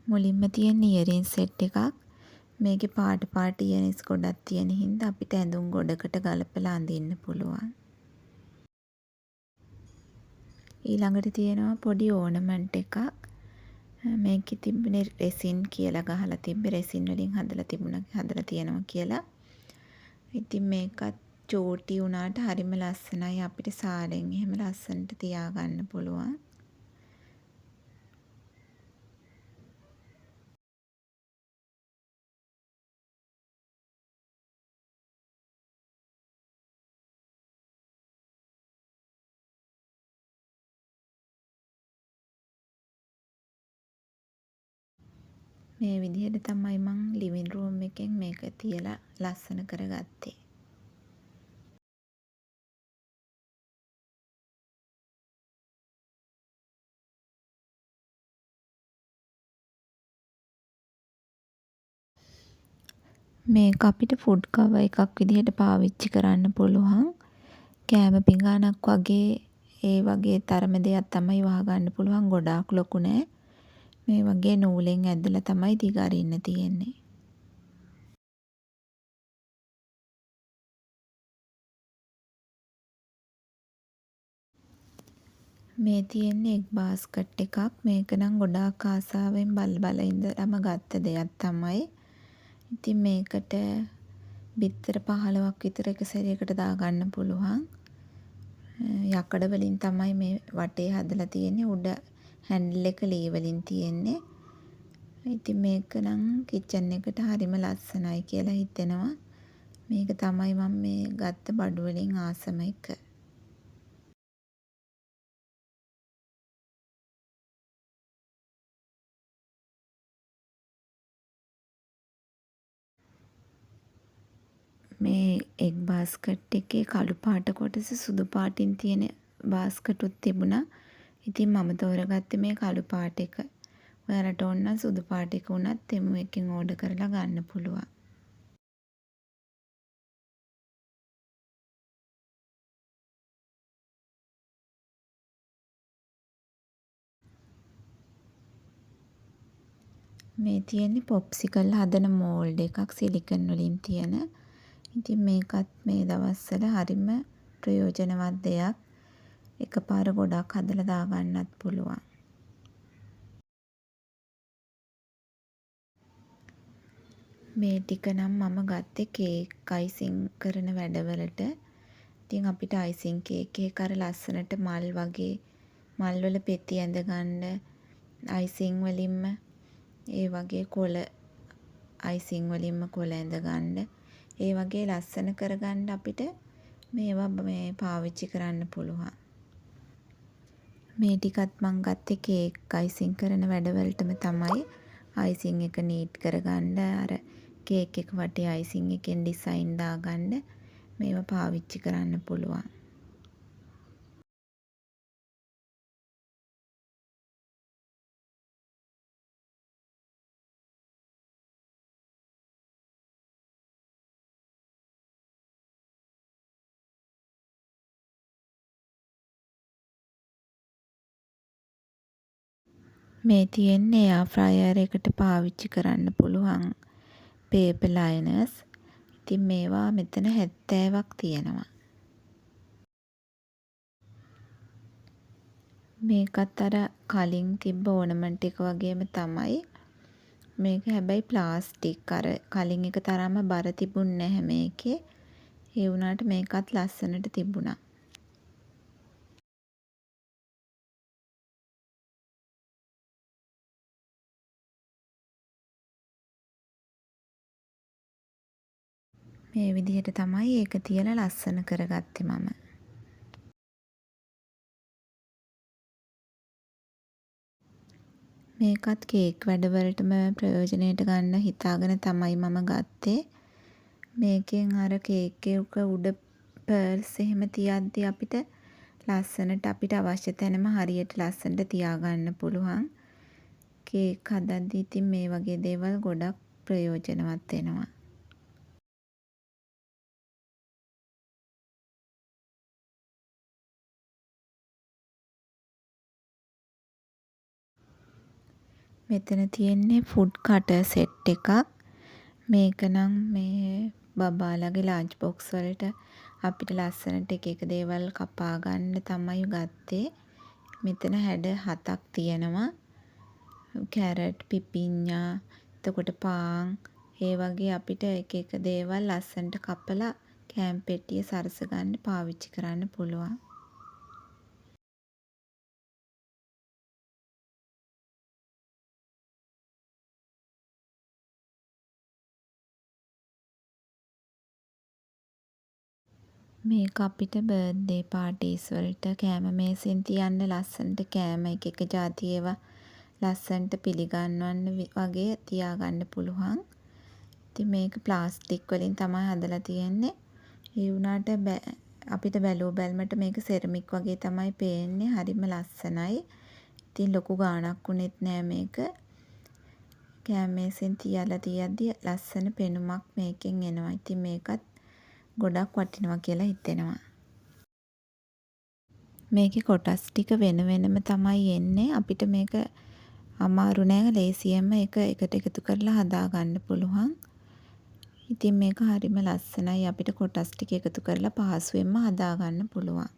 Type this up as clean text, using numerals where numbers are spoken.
මුලින්ම තියෙන ඉයරින් සෙට් එකක්. මේකේ පාට ඉයරින්ස් ගොඩක් තියෙන හින්දා අපිට ඇඳුම් ගොඩකට ගලපලා අඳින්න පුළුවන්. ඊළඟට තියෙනවා පොඩි ඕනමන්ට් එකක්. මේකේ තිබුණේ රෙසින් කියලා ගහලා තිබ්බේ. රෙසින් වලින් හදලා තියෙනවා කියලා. ඉතින් මේකත් චූටි වුණාට හරිම ලස්සනයි. අපිට සාරෙන් එහෙම ලස්සනට තියාගන්න පුළුවන්. මේ විදිහට තමයි මං ලිවිං රූම් එකෙන් මේක තියලා ලස්සන කරගත්තේ. මේක අපිට ෆුඩ් කවර් එකක් විදිහට පාවිච්චි කරන්න පුළුවන්. කෑම පිඟානක් වගේ ඒ වගේ තරම දෙයක් තමයි වහගන්න පුළුවන්. ගොඩාක් ලොකු නෑ. මේ වගේ නූලෙන් ඇදලා තමයි දිග අරින්න තියෙන්නේ. මේ තියෙන්නේ එග් බාස්කට් එකක්. මේක නම් ගොඩාක් ආසාවෙන් බල ඉඳලම ගත්ත දෙයක් තමයි. ඉතින් මේකට බිත්තර 15ක් විතර එක සැරේකට දාගන්න පුළුවන්. යකඩ වලින් තමයි මේ වටේ හදලා තියෙන්නේ. උඩ හැන්ඩල් එක ලී වලින් තියෙන්නේ. ඉතින් මේක නම් කිචන් එකට හරිම ලස්සනයි කියලා හිතෙනවා. මේක තමයි මම මේ ගත්ත බඩු වලින් ආසම එක. මේ එග් බාස්කට් එකේ කළු පාට කොටස සුදු පාටින් තියෙන බාස්කටුත් තිබුණා. ඉතින් මම තෝරගත්තේ මේ කළු පාට එක. ඔයාලට ඕන නම් සුදු පාට එක උනත් තෙමු එකෙන් ඕඩර් කරලා ගන්න පුළුවන්. මේ තියෙන්නේ පොප්සිකල් හදන මෝල්ඩ් එකක් සිලිකන් වලින් තියෙන. ඉතින් මේකත් මේ දවස්වල හරිම ප්‍රයෝජනවත් දෙයක්. එකපාර ගොඩක් හදලා දාගන්නත් පුළුවන්. මේ ටික නම් මම ගත්තේ කේක් අයිසිං කරන වැඩවලට. ඉතින් අපිට අයිසිං කේක් එක අර ලස්සනට මල් වගේ මල් වල පෙති ඇඳ ගන්න අයිසිං වලින්ම ඒ වගේ කොළ අයිසිං වලින්ම කොළ ඇඳ ගන්න ඒ වගේ ලස්සන කරගන්න අපිට මේවා මේ පාවිච්චි කරන්න පුළුවන්. මේ ටිකත් මං ගත්තේ කේක් අයිසිං කරන වැඩවලටම තමයි. අයිසිං එක නීට් කරගන්න අර කේක් එක වටේ අයිසිං එකෙන් ඩිසයින් දාගන්න මේවා පාවිච්චි කරන්න පුළුවන්. මේ තියෙන්නේ එයා ෆ්‍රයර් එකට පාවිච්චි කරන්න පුළුවන් පේපර් ලයනර්ස්. ඉතින් මේවා මෙතන 70ක් තියෙනවා. මේකත් අර කලින් තිබ්බ ඕනමන්ට් එක වගේම තමයි. මේක හැබැයි ප්ලාස්ටික්. අර කලින් එක තරම්ම බර තිබුණේ නැහැ මේකේ. ඒ වුණාට මේකත් ලස්සනට තිබුණා. මේ විදිහට තමයි ඒක තියලා ලස්සන කරගත්තේ මම. මේකත් කේක් වැඩවලටම ප්‍රයෝජනයට ගන්න හිතාගෙන තමයි මම ගත්තේ. මේකෙන් අර කේක් එක උඩ පර්ල්ස් එහෙම තියද්දි අපිට ලස්සනට අපිට අවශ්‍ය තැනම හරියට ලස්සනට තියාගන්න පුළුවන්. කේක් හදද්දි ඉතින් මේ වගේ දේවල් ගොඩක් ප්‍රයෝජනවත් වෙනවා. මෙතන තියෙන්නේ ෆුඩ් කටර් සෙට් එකක්. මේක නම් මේ බබාලගේ ලන්ච් බොක්ස් වලට අපිට ලස්සනට එක එක දේවල් කපා ගන්න තමයි ගත්තේ. මෙතන හැඩ 7ක් තියෙනවා. කැරට්, පිපිඤ්ඤා, එතකොට පාන්, ඒ වගේ අපිට එක එක දේවල් ලස්සනට කපලා කෑම පෙට්ටියේ සරස ගන්න පාවිච්චි කරන්න පුළුවන්. මේක අපිට බර්ත්ඩේ පාර්ටිස් වලට කෑම මේසෙන් තියන්න ලස්සනට කෑම එක එක ජාති ඒවා ලස්සනට පිළිගන්වන්න වගේ තියාගන්න පුළුවන්. ඉතින් මේක ප්ලාස්ටික් වලින් තමයි හදලා තියෙන්නේ. ඒ වුණාට අපිට බැලූ බැල්මට මේක සෙරමික් වගේ තමයි පේන්නේ. හරිම ලස්සනයි. ඉතින් ලොකු ගාණක් වුණෙත් නෑ මේක. කෑම මේසෙන් තියලා තියද්දි ලස්සන පෙනුමක් මේකෙන් එනවා. ඉතින් මේකත් ගොඩක් වටිනවා කියලා හිතෙනවා. මේකේ කොටස් ටික වෙන වෙනම තමයි එන්නේ. අපිට මේක අමාරු නෑ. ලේසියෙන්ම ඒක එකට එකතු කරලා හදා ගන්න පුළුවන්. ඉතින් මේක හරිම ලස්සනයි. අපිට කොටස් ටික එකතු කරලා පහසුවෙන්ම හදා ගන්න පුළුවන්.